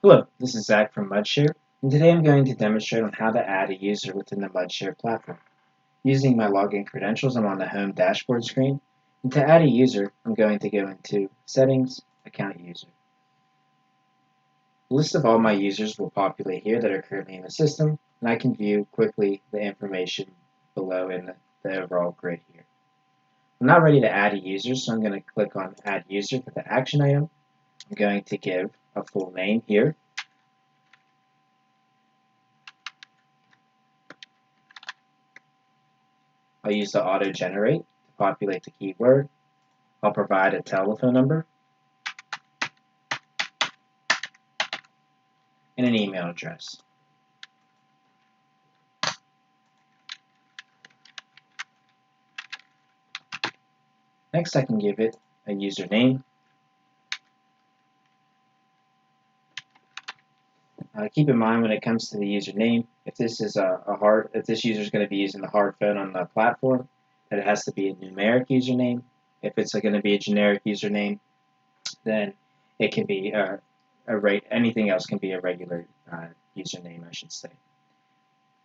Hello, this is Zach from Mudshare, and today I'm going to demonstrate on how to add a user within the Mudshare platform. Using my login credentials, I'm on the home dashboard screen, and to add a user, I'm going to go into Settings, Account User. A list of all my users will populate here that are currently in the system, and I can view quickly the information below in the overall grid here. I'm not ready to add a user, so I'm going to click on Add User for the action item. I'm going to give a full name here. I'll use the auto-generate to populate the keyword. I'll provide a telephone number and an email address. Next, I can give it a username. Keep in mind when it comes to the username, if this is if this user is going to be using the hard phone on the platform, that it has to be a numeric username. If it's going to be a generic username, then it can be anything else can be a regular username, I should say.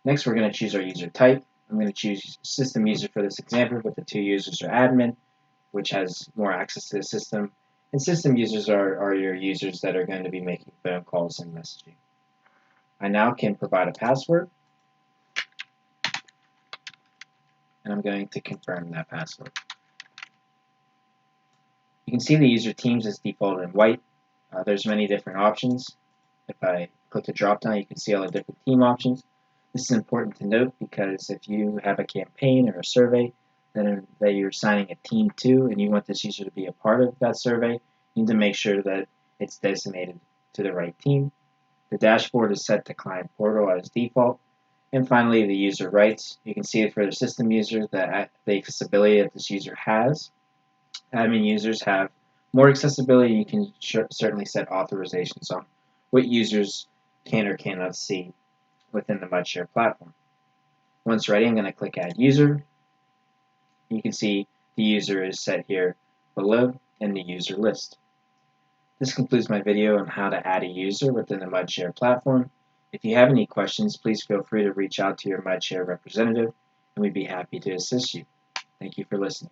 Next, we're going to choose our user type. I'm going to choose system user for this example, but the two users are admin, which has more access to the system, and system users are your users that are going to be making phone calls and messaging. I now can provide a password, and I'm going to confirm that password. You can see the user teams is defaulted in white. There's many different options. If I click the drop down, you can see all the different team options. This is important to note because if you have a campaign or a survey that you're assigning a team to and you want this user to be a part of that survey, you need to make sure that it's designated to the right team. The dashboard is set to client portal as default. And finally, the user rights. You can see for the system user the accessibility that this user has. Admin users have more accessibility. You can certainly set authorizations on what users can or cannot see within the Mudshare platform. Once ready, I'm going to click Add User. You can see the user is set here below in the user list. This concludes my video on how to add a user within the Mudshare platform. If you have any questions, please feel free to reach out to your Mudshare representative, and we'd be happy to assist you. Thank you for listening.